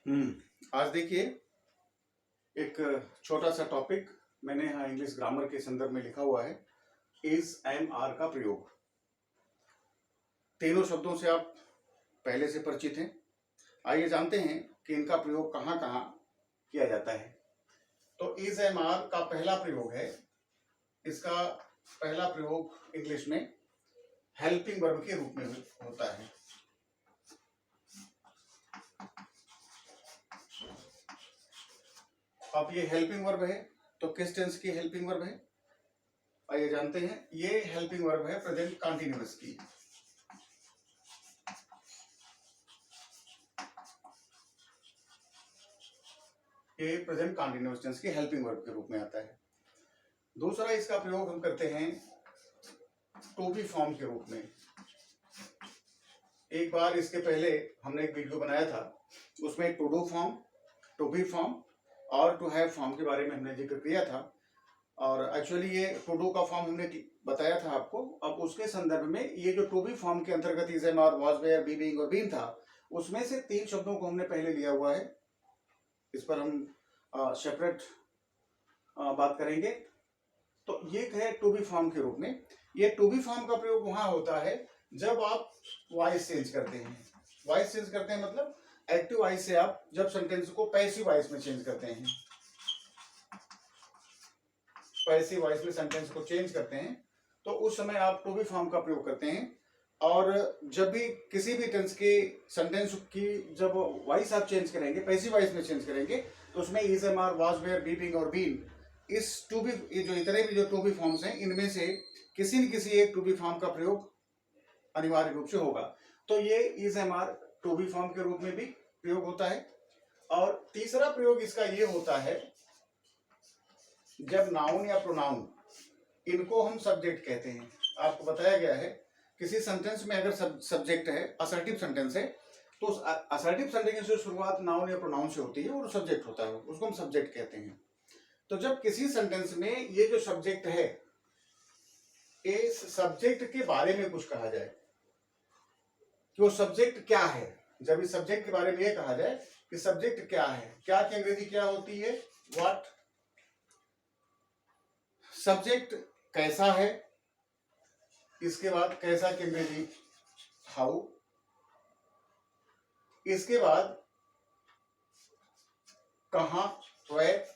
आज देखिए एक छोटा सा टॉपिक मैंने यहाँ इंग्लिश ग्रामर के संदर्भ में लिखा हुआ है। इज एम आर का प्रयोग। तीनों शब्दों से आप पहले से परिचित हैं। आइए जानते हैं कि इनका प्रयोग कहाँ कहाँ किया जाता है। तो इज एम आर का पहला प्रयोग है, इसका पहला प्रयोग इंग्लिश में हेल्पिंग वर्ब के रूप में होता है। अब ये हेल्पिंग वर्ब है, तो किस टेंस की हेल्पिंग वर्ब है आइए जानते हैं। ये हेल्पिंग वर्ब है प्रेजेंट कंटीन्यूअस की। ये प्रेजेंट कंटीन्यूअस टेंस की हेल्पिंग वर्ब के रूप में आता है। दूसरा इसका प्रयोग हम करते हैं टू बी फॉर्म के रूप में। एक बार इसके पहले हमने एक वीडियो बनाया था, उसमें to do form, to be form और टू हैव फॉर्म के बारे में हमने जिक्र किया था। और एक्चुअली ये टू डू का फॉर्म हमने बताया था आपको। अब उसके संदर्भ में ये जो टू बी फॉर्म के अंतर्गत is am are, was, were, be, being और बीन था, उसमें से 3 शब्दों को हमने पहले लिया हुआ है। इस पर हम सेपरेट बात करेंगे। तो ये है टू बी फॉर्म के रूप में। ये टू बी फॉर्म का प्रयोग वहां होता है जब आप वॉइस चेंज करते हैं। वॉइस चेंज करते हैं मतलब एक्टिव वॉइस से आप जब सेंटेंस को पैसिव वॉइस में चेंज करते हैं, पैसिव वॉइस में सेंटेंस को चेंज करते हैं, तो उस समय आप टू बी फॉर्म का प्रयोग करते हैं। और जब भी किसी भी टेंस के सेंटेंस की जब वॉइस आप चेंज करेंगे, पैसिव वॉइस में चेंज करेंगे, तो उसमें is am are, was, were, be, being और बीन, इस टू बी, ये जो इतने भी जो टू बी फॉर्म्स हैं, इनमें से किसी न किसी एक टू बी फॉर्म का प्रयोग अनिवार्य रूप से होगा। तो ये is am are to be form के रूप में भी प्रयोग होता है। और तीसरा प्रयोग इसका ये होता है जब नाउन या प्रोनाउन, इनको हम सब्जेक्ट कहते हैं। आपको बताया गया है किसी सेंटेंस में अगर सब्जेक्ट है, असर्टिव सेंटेंस है, तो उस असर्टिव सेंटेंस से शुरुआत नाउन या प्रोनाउन से होती है और सब्जेक्ट होता है, उसको हम सब्जेक्ट कहते हैं। तो जब किसी सेंटेंस में ये जो सब्जेक्ट है, इस सब्जेक्ट के बारे में कुछ कहा जाए कि वो सब्जेक्ट क्या है, जब इस सब्जेक्ट के बारे में ये कहा जाए कि सब्जेक्ट क्या है, क्या की अंग्रेजी क्या होती है, व्हाट। सब्जेक्ट कैसा है, इसके बाद कैसा की अंग्रेजी हाउ, इसके बाद कहां, वेयर।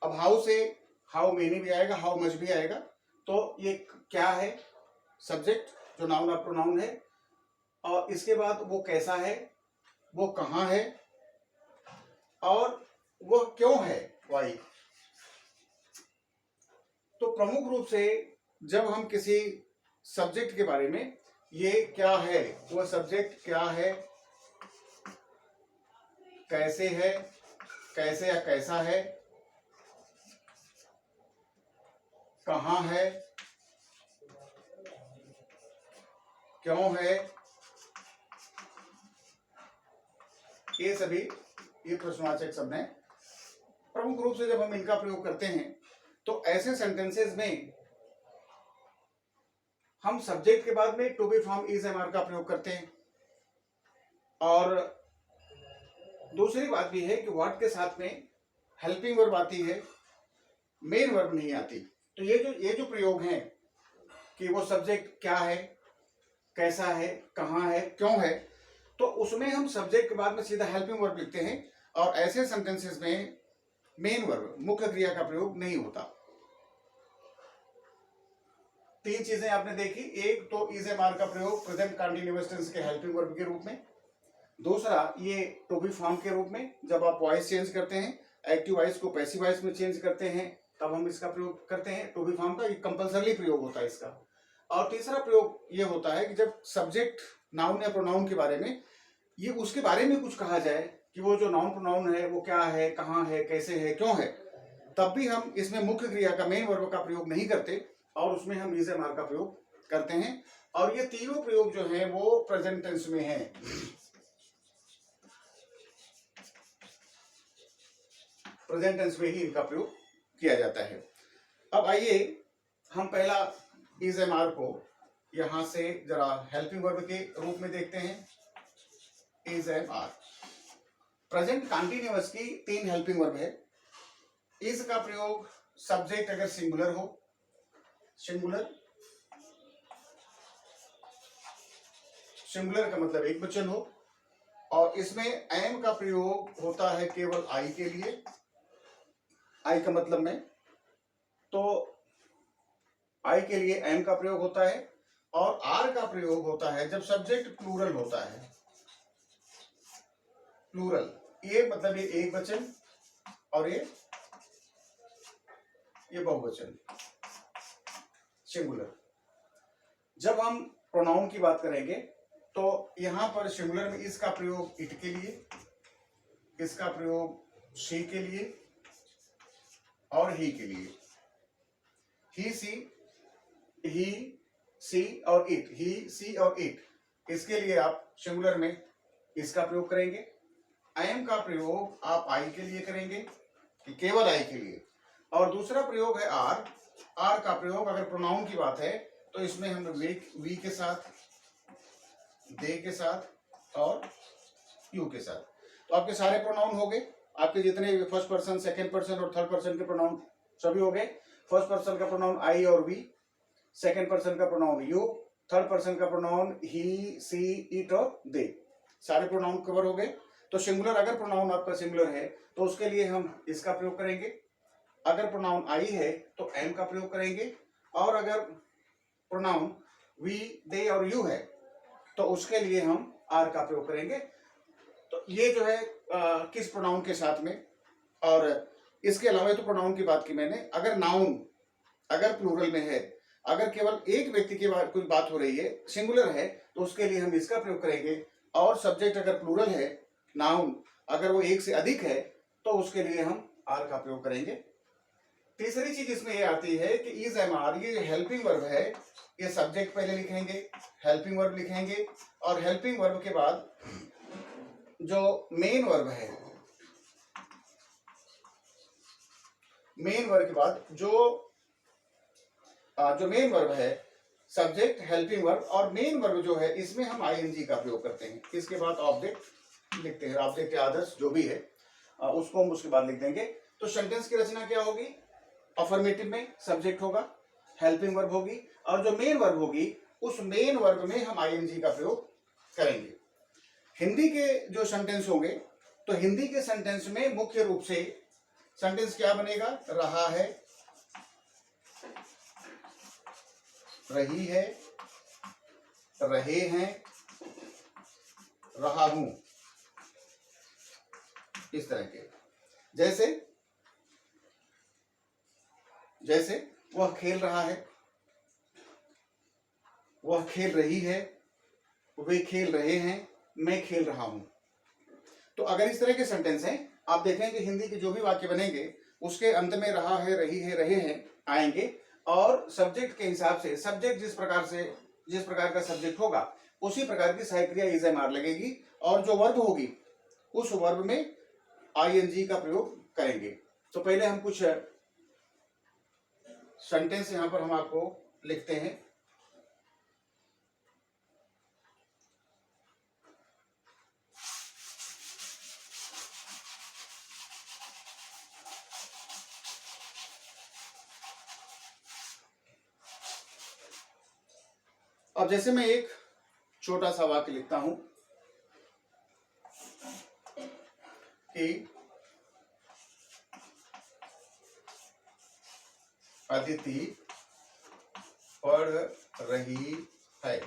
अब हाउ से हाउ मेनी भी आएगा, हाउ मच भी आएगा। तो ये क्या है, सब्जेक्ट जो नाउन या प्रोनाउन है। और इसके बाद वो कैसा है, वो कहां है, और वो क्यों है, वाई। तो प्रमुख रूप से जब हम किसी सब्जेक्ट के बारे में, ये क्या है, वो सब्जेक्ट क्या है, कैसे है, कैसे या कैसा है, कहां है, क्यों है, ये सभी ये प्रश्नवाचक शब्द हैं। प्रमुख रूप से जब हम इनका प्रयोग करते हैं तो ऐसे सेंटेंसेस में हम सब्जेक्ट के बाद में to be form is am are का प्रयोग करते हैं। और दूसरी बात भी है कि व्हाट के साथ में हेल्पिंग वर्ब आती है, मेन वर्ब नहीं आती। तो ये जो प्रयोग हैं कि वो सब्जेक्ट क्या है, कैसा है, कहां है, क्यों है, तो उसमें हम सब्जेक्ट के बाद में सीधा हेल्पिंग वर्ब लिखते हैं। और ऐसे सेंटेंसेस में मेन वर्ब, मुख्य क्रिया का प्रयोग नहीं होता। 3 चीजें आपने देखी। एक तो इज एम आर का प्रयोग प्रेजेंट कंटीन्यूअस टेंस के हेल्पिंग वर्ब के रूप में। दूसरा ये टू बी फॉर्म के रूप में, जब आप वॉइस चेंज करते हैं, एक्टिव वॉइस को पैसिव वॉइस में चेंज करते हैं, तब हम इसका प्रयोग करते हैं। टू बी फॉर्म का कंपल्सरी प्रयोग होता है इसका। और तीसरा प्रयोग ये होता है कि जब सब्जेक्ट नाउन या प्रोनाउन के बारे में, ये उसके बारे में कुछ कहा जाए कि वो जो नाउन प्रोनाउन है वो क्या है, कहाँ है, कैसे है, क्यों है, तब भी हम इसमें मुख्य क्रिया का, मेन वर्ब का प्रयोग नहीं करते और उसमें हम इज एम आर का प्रयोग करते हैं। और ये तीनों प्रयोग जो है वो प्रेजेंट टेंस में है। प्रेजेंट टेंस में ही इनका प्रयोग किया जाता है। अब आइए हम पहला इज एम आर को यहां से जरा हेल्पिंग वर्ब के रूप में देखते हैं। Is am are. Present continuous की 3 हेल्पिंग वर्ब है। इज का प्रयोग सब्जेक्ट अगर सिंगुलर हो, सिंगुलर, सिंगुलर का मतलब एक वचन हो, और इसमें एम का प्रयोग होता है केवल आई के लिए, आई का मतलब में, तो आई के लिए एम का प्रयोग होता है। और आर का प्रयोग होता है जब सब्जेक्ट प्लूरल होता है, प्लूरल, ये मतलब ये एक वचन और ये बहुवचन, सिंगुलर। जब हम प्रोनाउन की बात करेंगे तो यहां पर सिंगुलर में इसका प्रयोग इट के लिए, इसका प्रयोग शी के लिए और ही के लिए। ही सी और इट, ही सी और इट, इसके लिए आप सिंगुलर में इसका प्रयोग करेंगे। एम का प्रयोग आप आई के लिए करेंगे, केवल आई के लिए। और दूसरा प्रयोग है आर। आर का प्रयोग अगर प्रोनाउन की बात है तो इसमें हम वी के साथ, दे के साथ और यू के साथ। तो आपके सारे प्रोनाउन हो गए, आपके जितने फर्स्ट पर्सन, सेकंड पर्सन और थर्ड पर्सन के प्रोनाउन सभी हो गए। फर्स्ट पर्सन का प्रोनाउन आई और वी, सेकंड पर्सन का प्रोनाउन यू, थर्ड पर्सन का प्रोनाउन ही, सी, इट और दे, सारे प्रोनाउन कवर हो गए। तो सिंगुलर, अगर प्रोनाउन आपका सिंगुलर है तो उसके लिए हम इसका प्रयोग करेंगे। अगर प्रोनाउन आई है तो एम का प्रयोग करेंगे। और अगर प्रोनाउन वी, दे और यू है तो उसके लिए हम आर का प्रयोग करेंगे। तो ये जो है किस प्रोनाउन के साथ में। और इसके अलावा तो प्रोनाउन की बात की मैंने। अगर नाउन अगर प्लूरल में है, अगर केवल एक व्यक्ति की कोई बात हो रही है, सिंगुलर है, तो उसके लिए हम इसका प्रयोग करेंगे। और सब्जेक्ट अगर प्लूरल है, नाउन अगर वो एक से अधिक है, तो उसके लिए हम आर का प्रयोग करेंगे। तीसरी चीज इसमें ये आती है कि इज एम आर, ये हेल्पिंग वर्ब है, ये सब्जेक्ट पहले लिखेंगे, हेल्पिंग वर्ब लिखेंगे, और हेल्पिंग वर्ब के बाद जो मेन वर्ब है, मेन वर्ब के बाद जो मेन वर्ब है, सब्जेक्ट, हेल्पिंग वर्ब और मेन वर्ब जो है, इसमें हम आईएनजी का प्रयोग करते हैं। इसके बाद ऑब्जेक्ट लिखते हैं, ऑब्जेक्ट या आदर्श जो भी है उसको हम उसके बाद लिख देंगे। तो सेंटेंस की रचना क्या होगी? अफर्मेटिव में सब्जेक्ट होगा, हेल्पिंग वर्ब होगी, और जो मेन वर्ब होगी उस मेन वर्ब में हम आईएनजी का प्रयोग करेंगे। हिंदी के जो सेंटेंस होंगे, तो हिंदी के सेंटेंस में मुख्य रूप से सेंटेंस क्या बनेगा? रहा है, रही है, रहे हैं, रहा हूं, इस तरह के। जैसे वह खेल रहा है, वह खेल रही है, वे खेल रहे हैं, मैं खेल रहा हूं। तो अगर इस तरह के सेंटेंस हैं, आप देखेंगे हिंदी के जो भी वाक्य बनेंगे उसके अंत में रहा है, रही है, रहे हैं आएंगे, और सब्जेक्ट के हिसाब से सब्जेक्ट जिस प्रकार का सब्जेक्ट होगा उसी प्रकार की सहायक क्रिया इज एम आर लगेगी, और जो वर्ब होगी उस वर्ब में आईएनजी का प्रयोग करेंगे। तो पहले हम कुछ सेंटेंस यहां पर हम आपको लिखते हैं। अब जैसे मैं एक छोटा सा वाक्य लिखता हूं कि अदिति पढ़ रही है।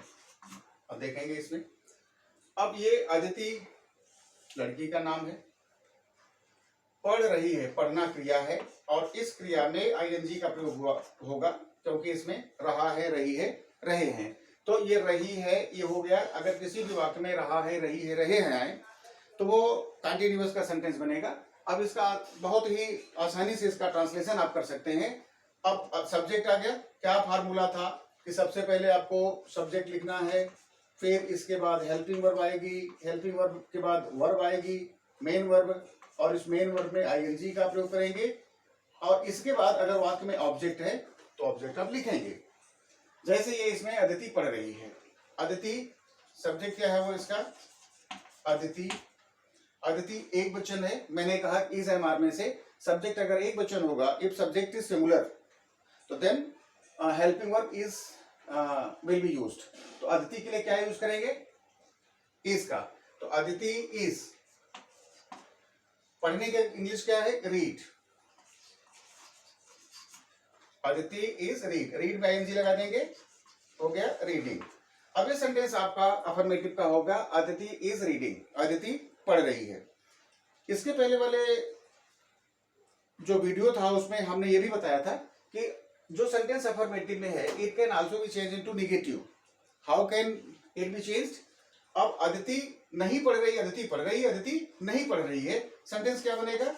अब देखेंगे इसमें, अब ये अदिति लड़की का नाम है, पढ़ रही है, पढ़ना क्रिया है, और इस क्रिया में आईएनजी का प्रयोग होगा क्योंकि इसमें रहा है, रही है, रहे हैं। तो ये रही है ये हो गया। अगर किसी भी वाक्य में रहा है, रही है, रहे हैं आए तो वो कंटिन्यूअस का सेंटेंस बनेगा। अब इसका बहुत ही आसानी से इसका ट्रांसलेशन आप कर सकते हैं। अब सब्जेक्ट आ गया। क्या फार्मूला था कि सबसे पहले आपको सब्जेक्ट लिखना है, फिर इसके बाद हेल्पिंग वर्ब आएगी, हेल्पिंग वर्ब के बाद वर्ब आएगी, मेन वर्ब, और इस मेन वर्ब में आईएनजी का प्रयोग करेंगे, और इसके बाद अगर वाक्य में ऑब्जेक्ट है तो ऑब्जेक्ट आप लिखेंगे। जैसे ये इसमें अदिति पढ़ रही है, अदिति सब्जेक्ट क्या है वो इसका अदिति, अदिति एक वचन है, मैंने कहा इज एमआर में से सब्जेक्ट अगर एक वचन होगा, इफ सब्जेक्ट इज सिंगुलर तो then helping verb is will be used. तो अदिति के लिए क्या यूज करेंगे? इज का। तो अदिति इज, पढ़ने के इंग्लिश क्या है? Read. Aditi is read, read में आईएनजी लगा देंगे, हो गया रीडिंग। अब ये सेंटेंस आपका अफर्मेटिव का होगा, अदिति इज रीडिंग, अदिति पढ़ रही है। इसके पहले वाले जो वीडियो था उसमें हमने ये भी बताया था कि जो सेंटेंस अफर्मेटिव में है it can also be change into negative. How can it be changed? अब अदिति नहीं पढ़ रही, अदिति पढ़ रही है, अदिति नहीं पढ़ रही है, सेंटेंस क्या बनेगा?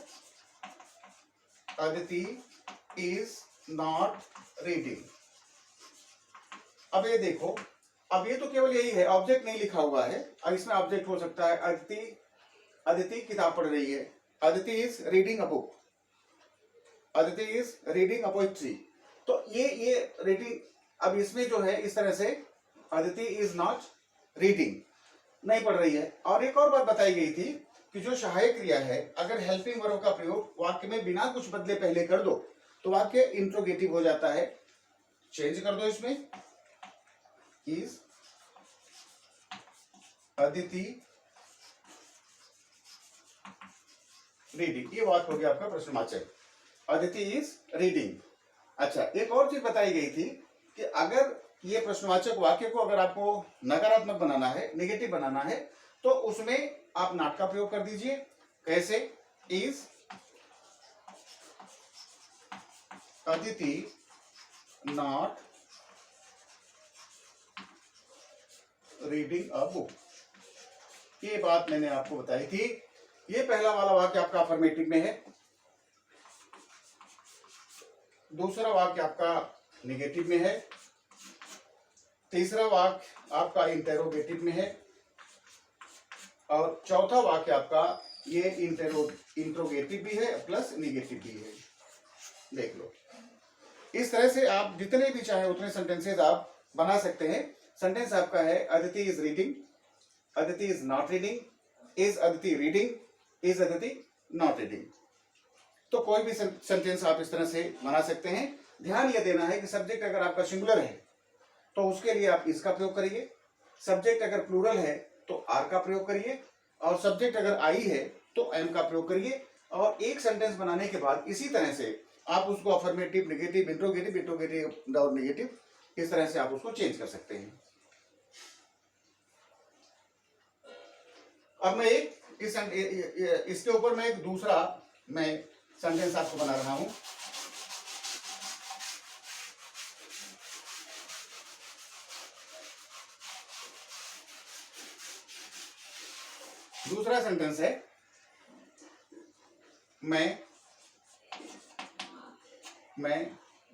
Aditi is not reading. अब ये देखो, अब ये तो केवल यही है, ऑब्जेक्ट नहीं लिखा हुआ है। अब इसमें ऑब्जेक्ट हो सकता है अदिति, अदिति किताब पढ़ रही है, Aditi is reading a book, Aditi is reading a poetry. तो ये रीडिंग, अब इसमें जो है इस तरह से अदिति इज नॉट रीडिंग, नहीं पढ़ रही है। और एक और बात बताई गई थी कि जो सहायक क्रिया है, अगर हेल्पिंग वर्ब का प्रयोग वाक्य में बिना कुछ बदले पहले कर दो तो वाक्य इंट्रोगेटिव हो जाता है। चेंज कर दो इसमें, इज अदिति रीडिंग, ये बात हो गया आपका प्रश्नवाचक, अदिति इज रीडिंग। अच्छा, एक और चीज बताई गई थी कि अगर ये प्रश्नवाचक वाक्य को अगर आपको नकारात्मक बनाना है, नेगेटिव बनाना है, तो उसमें आप नॉट का प्रयोग कर दीजिए। कैसे? Is Aditi not reading a book. ये बात मैंने आपको बताई थी। ये पहला वाला वाक्य आपका अफर्मेटिव में है, दूसरा वाक्य आपका नेगेटिव में है, तीसरा वाक्य आपका इंटेरोगेटिव में है, और चौथा वाक्य आपका ये इंट्रोगेटिव भी है प्लस नेगेटिव भी है। देख लो, इस तरह से आप जितने भी चाहे उतने सेंटेंसेस आप बना सकते हैं। सेंटेंस आपका है Aditi is reading, Aditi is not reading, is Aditi reading, is Aditi not reading. तो कोई भी सेंटेंस आप इस तरह से बना सकते हैं। ध्यान यह देना है कि सब्जेक्ट अगर आपका सिंगुलर है तो उसके लिए आप इसका प्रयोग करिए, सब्जेक्ट अगर प्लूरल है तो आर का प्रयोग करिए, और सब्जेक्ट अगर आई है तो एम का प्रयोग करिए। और एक सेंटेंस बनाने के बाद इसी तरह से आप उसको अफर्मेटिव, नेगेटिव, इंट्रोगेटिव, इंट्रोगेटिव और नेगेटिव, इस तरह से आप उसको चेंज कर सकते हैं। अब मैं इसके ऊपर मैं एक दूसरा सेंटेंस आपको बना रहा हूं। दूसरा सेंटेंस है, मैं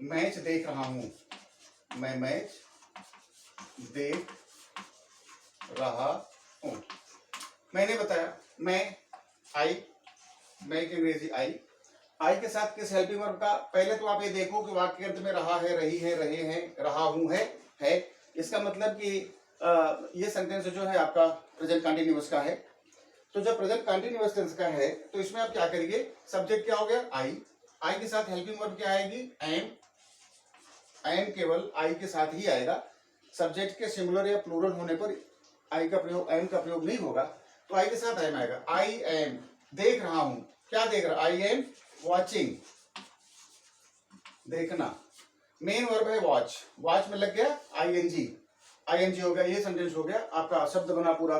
मैच देख रहा हूं, मैं मैच देख रहा हूं। मैंने बताया मैं की अंग्रेजी आई के साथ किस हेल्पिंग वर्ब का, पहले तो आप ये देखो कि वाक्य के अंत में रहा है, रही है, रहे हैं, रहा हूं है। इसका मतलब कि ये सेंटेंस जो है आपका प्रेजेंट कंटिन्यूअस का है। तो जब प्रेजेंट कंटिन्यूअस टेंस का है तो इसमें आप क्या करिए, सब्जेक्ट क्या हो गया? आई के साथ हेल्पिंग वर्ब क्या आएगी? एम केवल आई के साथ ही आएगा। सब्जेक्ट के सिंगुलर या प्लूरल होने पर आई का प्रयोग, एम का प्रयोग नहीं होगा, तो आई के साथ एम आएगा। आई एम देख रहा हूं, क्या देख रहा? आई एम वॉचिंग, देखना। मेन वर्ब है वॉच, वॉच में लग गया आईएनजी हो गया, ये सेंटेंस हो गया आपका, शब्द बना पूरा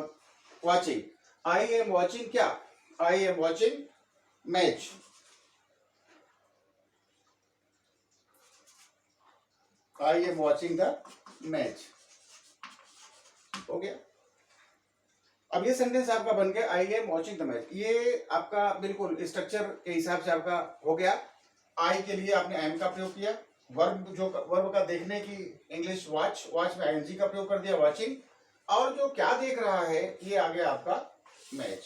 वॉचिंग। आई एम वॉचिंग क्या? I am watching match. I am watching the match, हो गया। अब ये सेंटेंस आपका बन गया I am watching the match. ये आपका बिल्कुल स्ट्रक्चर के हिसाब से आपका हो गया। आई के लिए आपने एम का प्रयोग किया, वर्ब का देखने की इंग्लिश वॉच में आईएनजी का प्रयोग कर दिया, वॉचिंग। और जो क्या देख रहा है ये आ गया आपका मैच।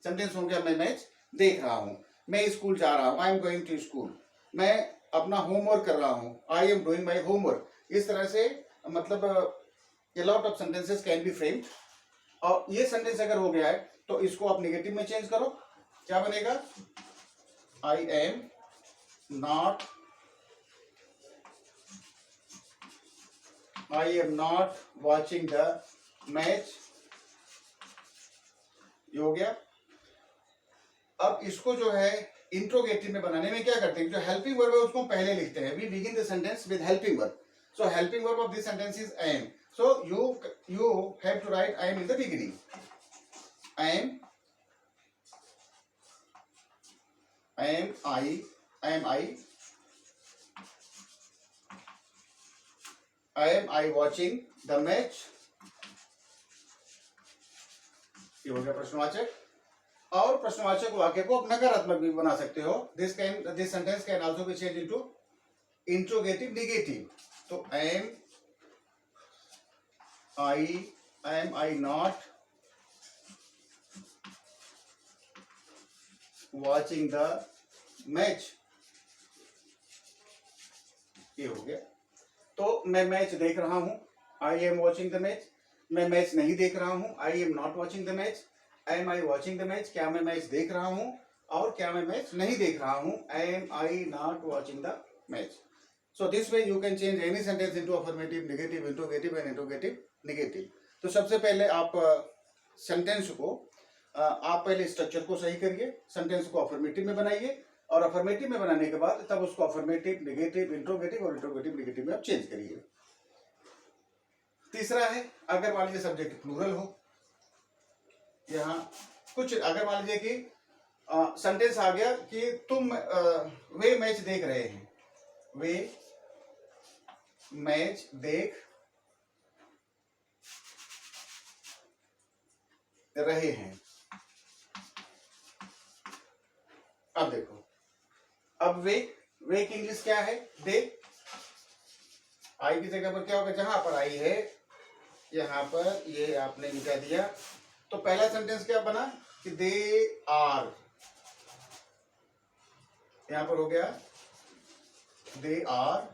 सेंटेंस हो गया मैं मैच देख रहा हूं, मैं स्कूल जा रहा हूं, I am going to school, मैं अपना होमवर्क कर रहा हूं, I am doing my homework. इस तरह से मतलब a lot of sentences can be framed और ये सेंटेंस अगर हो गया है तो इसको आप नेगेटिव में चेंज करो, क्या बनेगा? I am not watching the match, ये हो गया। अब इसको जो है इंट्रोगेटिव में बनाने में क्या करते हैं, जो हेल्पिंग वर्ब है उसको पहले लिखते हैं। We begin the sentence with helping verb, so helping verb of this sentence is am, so you have to write I am in the beginning. Am I watching the match? ये हो गया प्रश्नवाचक। और प्रश्नवाचक वाक्य को आप नकारात्मक भी बना सकते हो। This sentence can also be change into interrogative negative. तो am I not watching the match? ये हो गया। तो मैं मैच देख रहा हूं, I am watching the match। मैं मैच नहीं देख रहा हूं, I am not watching the match। am I watching the match? क्या मैं मैच देख रहा हूं और क्या मैं मैच नहीं देख रहा हूं? am I not watching the match? So this way you can change any sentence into affirmative, negative, interrogative and interrogative negative। तो सबसे पहले आप सेंटेंस को आप पहले स्ट्रक्चर को सही करिए, सेंटेंस को अफर्मेटिव में बनाइए और अफर्मेटिव में बनाने के बाद तब उसको अफर्मेटिव, नेगेटिव, इंट्रोगेटिव और इंट्रोगेटिव नेगेटिव में आप चेंज करिए। तीसरा है, अगर मान लीजिए सब्जेक्ट प्लूरल हो, यहाँ कुछ अगर मान लीजिए कि सेंटेंस आ गया कि तुम वे मैच देख रहे हैं, वे मैच देख रहे हैं। अब देखो, अब वे की इंग्लिश क्या है? दे। आई की जगह पर क्या होगा? जहां पर आई है यहां पर ये आपने मिटा दिया, तो पहला सेंटेंस क्या बना कि दे आर, यहां पर हो गया दे आर,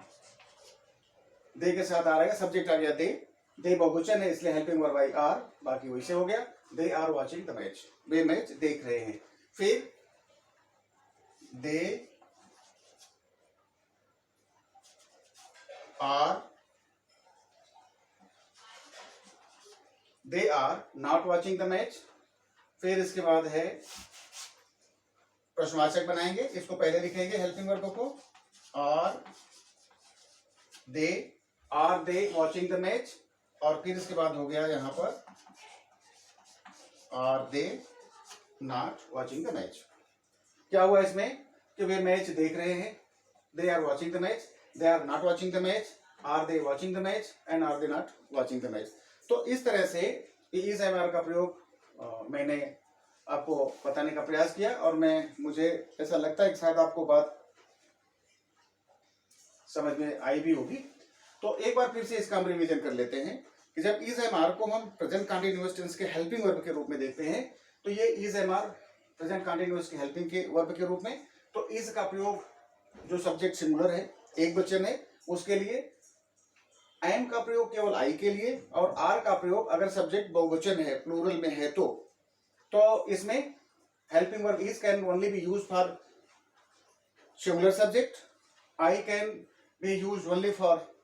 दे के साथ आ रहा है सब्जेक्ट आ गया दे बहुवचन है इसलिए हेल्पिंग वर्ब आई आर, बाकी वैसे हो गया। They are watching the match, वे मैच देख रहे हैं। फिर they are not watching the match. फिर इसके बाद है प्रश्नवाचक बनाएंगे, इसको पहले लिखेंगे हेल्पिंग वर्ब को, are they watching the match, और फिर इसके बाद हो गया यहां पर are they not watching the match. क्या हुआ इसमें कि वे मैच देख रहे हैं, they are watching the match, they are not watching the match, are they watching the match and are they not watching the match. तो इस तरह से इस एमआर का प्रयोग मैंने आपको बताने का प्रयास किया और मुझे ऐसा लगता है कि शायद आपको बात समझ में आई भी होगी। तो एक बार फिर से इसका हम रिवीजन कर लेते हैं कि जब इस एमआर को हम प्रेजेंट कंटीन्यूअस टेंस के हेल्पिंग वर्ब के रूप में देखते हैं, तो ये इज एमआर प्रेजेंट कंटीन्यूअस के हेल्पिंग के वर्ब के रूप में, तो इस का प्रयोग जो सब्जेक्ट सिंगुलर है, एक वचन है, उसके लिए, एम का प्रयोग केवल आई के लिए, और आर का प्रयोग अगर सब्जेक्ट बहुवचन है, प्लूरल में है तो इसमें helping verb is can only be used for singular subject, I can be used only for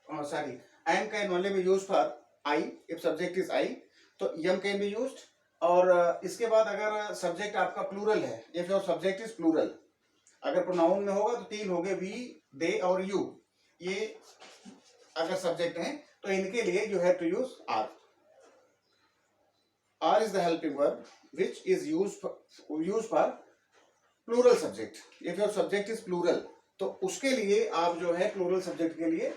am can only be used for I if subject is I, तो एम कैन बी यूज्ड। और इसके बाद अगर subject आपका plural है, if your subject is plural, अगर pronoun में होगा तो तीन हो गए, वी, दे और यू, ये अगर सब्जेक्ट हैं तो इनके लिए you have to use are. Are is the helping verb which is use for plural subject. If your subject is plural, तो उसके लिए आप जो है प्लूरल सब्जेक्ट के लिए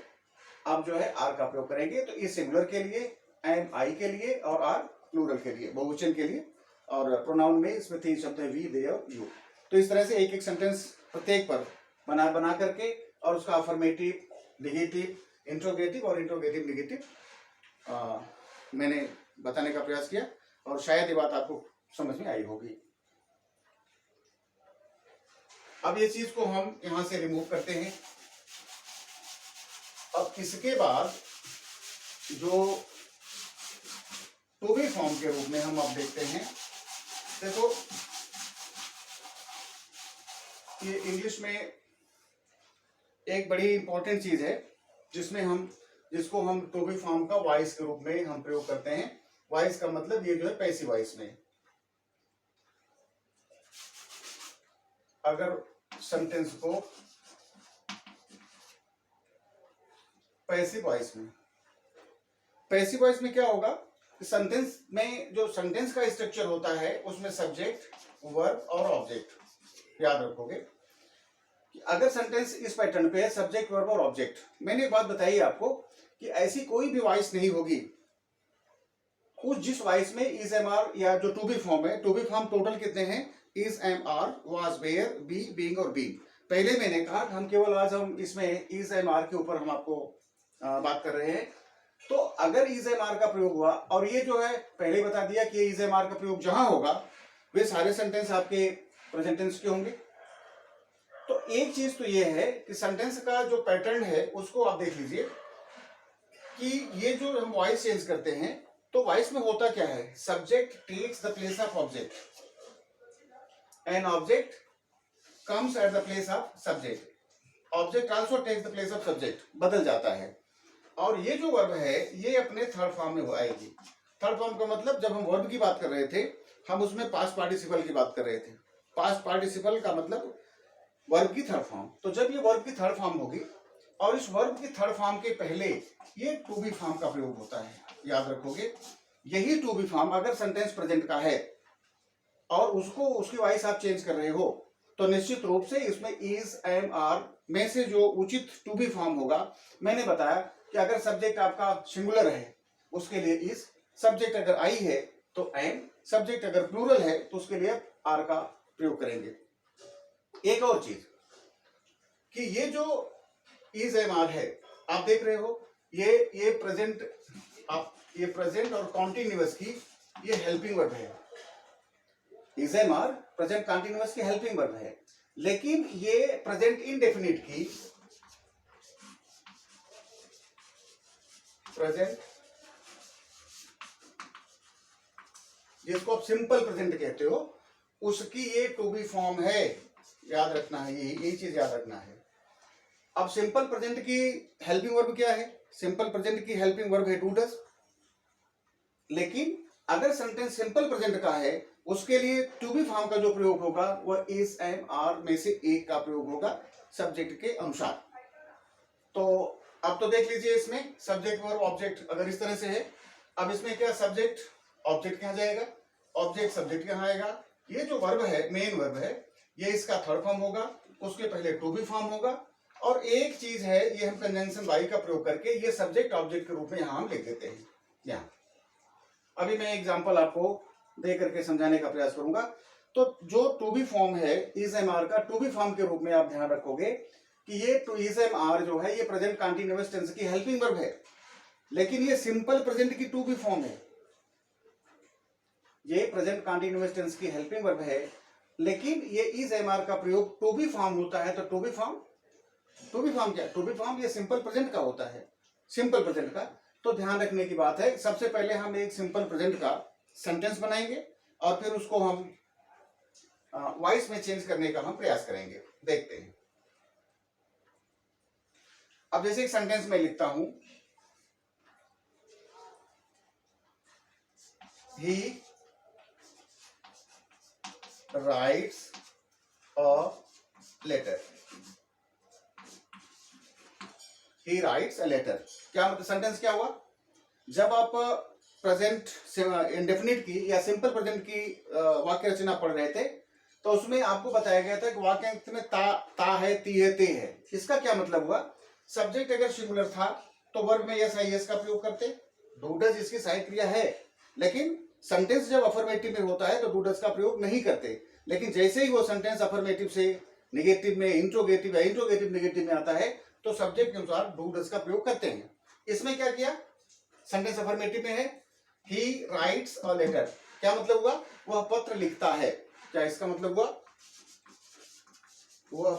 आप जो है आर का प्रयोग करेंगे। तो इस सिंगुलर के लिए एम आई के लिए और आर प्लूरल के लिए, बहुवचन के लिए, और प्रोनाउन में इसमें तीन शब्द है, वी, दे और यू। तो इस तरह से एक एक सेंटेंस प्रत्येक पर बना करके और उसका अफर्मेटिव, नेगेटिव, इंट्रोगेटिव और इंट्रोगेटिव नेगेटिव मैंने बताने का प्रयास किया और शायद ये बात आपको समझ में आई होगी। अब ये चीज को हम यहां से रिमूव करते हैं। अब इसके बाद जो टू बी फॉर्म के रूप में हम अब देखते हैं। देखो ये इंग्लिश में एक बड़ी इंपॉर्टेंट चीज है जिसको हम टू बी फॉर्म का वॉइस के रूप में हम प्रयोग करते हैं। वॉइस का मतलब ये जो है पैसिव वॉइस में, अगर सेंटेंस को पैसिव वॉइस में क्या होगा, सेंटेंस में जो सेंटेंस का स्ट्रक्चर होता है उसमें सब्जेक्ट, वर्ब और ऑब्जेक्ट। याद रखोगे कि अगर सेंटेंस इस पैटर्न पे है सब्जेक्ट, वर्ब और ऑब्जेक्ट, मैंने एक बात बताई आपको कि ऐसी कोई भी वॉइस नहीं होगी उस जिस वॉइस में इज एम आर या जो टू बी फॉर्म है, टू बी फॉर्म टोटल कितने हैं, is am are, was, were, be, being और बीइंग। पहले मैंने कहा हम केवल आज हम इसमें इज एम आर के ऊपर हम आपको बात कर रहे हैं। तो अगर इज एम आर का प्रयोग हुआ, और ये जो है पहले बता दिया कि इज एम आर का प्रयोग जहां होगा वे सारे सेंटेंस आपके प्रेजेंट टेंस के होंगे। तो एक चीज तो ये है कि सेंटेंस का जो पैटर्न है उसको आप देख लीजिए कि ये जो हम वॉइस चेंज करते हैं तो वॉइस में होता क्या है, subject takes the place of object and object comes at the place of subject, object also takes the place of subject, बदल जाता है। और ये जो वर्ब है ये अपने थर्ड फॉर्म में आएगी। थर्ड फॉर्म का मतलब जब हम वर्ब की बात कर रहे थे हम उसमें पास्ट पार्टिसिपल की बात कर रहे थे। पास्ट पार्टिसिपल का मतलब वर्ब की थर्ड फॉर्म। तो जब ये वर्ब की थर्ड फॉर्म होगी और इस वर्ब की थर्ड फॉर्म के पहले ये टू बी फॉर्म का प्रयोग होता है। याद रखोगे यही टू बी फॉर्म अगर सेंटेंस प्रेजेंट का है और उसको उसकी वॉइस आप चेंज कर रहे हो तो निश्चित रूप से इसमें इज, एम, आर में से जो उचित टू बी फॉर्म होगा, मैंने बताया कि अगर सब्जेक्ट आपका सिंगुलर है उसके लिए इज, सब्जेक्ट अगर आई है तो एम, सब्जेक्ट अगर प्लूरल है तो उसके लिए आर का प्रयोग करेंगे। एक और चीज कि ये जो इज, एम, आर है आप देख रहे हो ये प्रेजेंट, आप ये प्रेजेंट और कॉन्टिन्यूअस की ये हेल्पिंग वर्ब है। Is, am, are present continuous की हेल्पिंग वर्ब है, लेकिन ये प्रेजेंट इंडेफिनिट की, प्रेजेंट जिसको आप सिंपल प्रेजेंट कहते हो उसकी ये टू बी फॉर्म है। याद रखना है, ये चीज याद रखना है। अब सिंपल प्रेजेंट की हेल्पिंग वर्ब क्या है, सिंपल प्रेजेंट की हेल्पिंग वर्ब है डू डज, लेकिन अगर सेंटेंस सिंपल प्रेजेंट का है उसके लिए टू बी फॉर्म का जो प्रयोग होगा वह इज, एम, आर में से एक का प्रयोग होगा सब्जेक्ट के अनुसार। तो अब तो देख लीजिए इसमें सब्जेक्ट, वर्ब, ऑब्जेक्ट अगर इस तरह से है, अब इसमें क्या सब्जेक्ट ऑब्जेक्ट कहाँ जाएगा, ऑब्जेक्ट सब्जेक्ट कहाँ आएगा। ये जो वर्ब है मेन वर्ब है ये इसका थर्ड फॉर्म होगा, उसके पहले टू बी फॉर्म होगा। और एक चीज है ये हम कंजंक्शन वाई का प्रयोग करके ये सब्जेक्ट ऑब्जेक्ट के रूप में यहां हम लिख देते हैं। यहाँ अभी मैं एग्जांपल आपको दे करके समझाने का प्रयास करूंगा। तो जो टू बी फॉर्म है इज, एम, आर का टू बी फॉर्म के रूप में आप ध्यान रखोगे कि ये टू इज, एम, आर जो है ये प्रेजेंट कंटीन्यूअस टेंस की हेल्पिंग वर्ब है, लेकिन ये सिंपल प्रेजेंट की टू बी फॉर्म है। ये प्रेजेंट कंटीन्यूअस टेंस की हेल्पिंग वर्ब है, लेकिन ये इज, एम, आर का प्रयोग टू बी फॉर्म होता है। तो टू बी फॉर्म क्या, टू बी फॉर्म ये सिंपल प्रेजेंट का होता है, सिंपल प्रेजेंट का। तो ध्यान रखने की बात है, सबसे पहले हम एक सिंपल प्रेजेंट का सेंटेंस बनाएंगे और फिर उसको हम वॉइस में चेंज करने का हम प्रयास करेंगे। देखते हैं। अब जैसे एक सेंटेंस में लिखता हूं, he writes a letter, he writes a letter. क्या मतलब सेंटेंस क्या हुआ, जब आप प्रेजेंट इंडेफिनिट की या सिंपल प्रेजेंट की वाक्य रचना पढ़ रहे थे तो उसमें आपको बताया गया था कि वाक्यांश में ता है, ती है, ते है। इसका क्या मतलब हुआ, सब्जेक्ट अगर सिंगुलर था तो वर्ब में यस, आई, एस का प्रयोग करते, डू डज इसकी सहायक क्रिया है, लेकिन सेंटेंस जब अफर्मेटिव में होता है तो डू डज का प्रयोग नहीं करते। लेकिन जैसे ही वो सेंटेंस अफर्मेटिव से नेगेटिव में, इंट्रोगेटिव या इंट्रोगेटिव नेगेटिव में आता है तो सब्जेक्ट के अनुसार डू डज का प्रयोग करते हैं। इसमें क्या किया, सेंटेंस अफर्मेटिव में है, ही राइट्स अ लेटर, क्या मतलब हुआ, वह पत्र लिखता है। क्या इसका मतलब हुआ, वह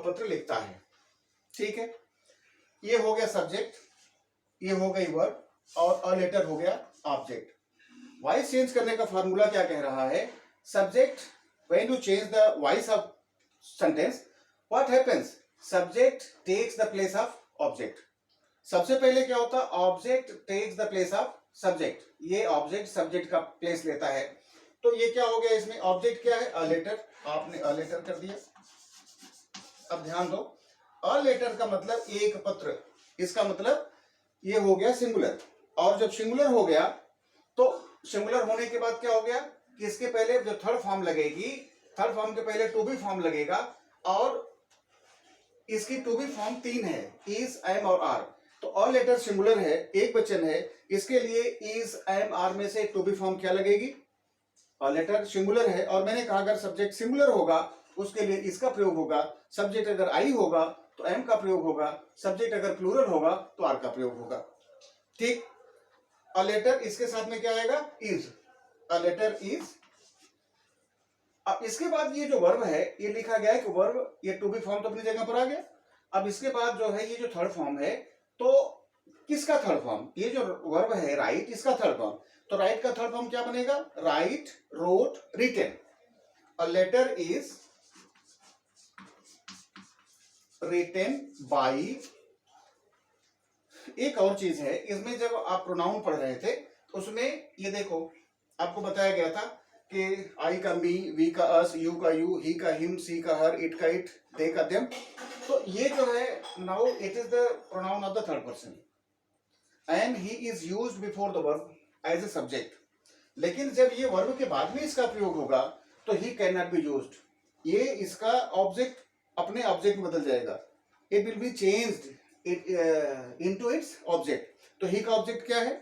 पत्र लिखता है। ठीक है, ये हो गया सब्जेक्ट, ये हो गई वर्ब, और अ लेटर हो गया ऑब्जेक्ट। वॉइस चेंज करने का फार्मूला क्या कह रहा है? Subject, when you change the voice of sentence, what happens? Subject takes the place of object. सबसे पहले क्या होता है? Object takes the place of subject. ये ऑब्जेक्ट सब्जेक्ट का प्लेस लेता है। तो ये क्या हो गया इसमें? ऑब्जेक्ट क्या है? A letter. आपने अ लेटर कर दिया। अब ध्यान दो, अ लेटर का मतलब एक पत्र, इसका मतलब ये हो गया सिंगुलर। और जब सिंगुलर हो गया तो सिंगुलर होने के बाद क्या हो गया कि इसके पहले जो थर्ड फॉर्म लगेगी, थर्ड फॉर्म के पहले टू बी फॉर्म लगेगा, और इसकी टू बी फॉर्म तीन है, इज, एम और आर। तो अ लेटर सिंगुलर है, एक वचन है, इसके लिए इज, एम, आर में से टू बी फॉर्म क्या लगेगी? अ लेटर सिंगुलर है, और मैंने कहा अगर सब्जेक्ट सिंगुलर होगा उसके लिए इसका प्रयोग होगा, सब्जेक्ट अगर आई होगा तो एम का प्रयोग होगा, सब्जेक्ट अगर प्लूरल होगा तो आर का प्रयोग होगा। ठीक, अ लेटर इसके साथ में क्या आएगा? Is, a letter is. अब इसके बाद ये जो वर्ब है, ये लिखा गया है कि वर्ब, ये टू बी फॉर्म तो अपनी जगह पर आ गया। अब इसके बाद जो है ये जो थर्ड फॉर्म है, तो किसका थर्ड फॉर्म? ये जो वर्ब है राइट, इसका थर्ड फॉर्म। तो राइट का थर्ड फॉर्म क्या बनेगा? Write, wrote, written. A letter is written by. एक और चीज है इसमें, जब आप प्रोनाउन पढ़ रहे थे उसमें ये देखो आपको बताया गया था कि आई का मी, वी का अस, यू का यू, ही का हिम, सी का हर, इट का इट, दे का देम। तो ये जो है now it is the pronoun of the third person and he is used before the verb as a subject. लेकिन जब ये वर्ब के बाद में इसका प्रयोग होगा तो he can not be used. ये इसका ऑब्जेक्ट अपने ऑब्जेक्ट में बदल जाएगा, it will be changed into its object. तो ही का ऑब्जेक्ट क्या है?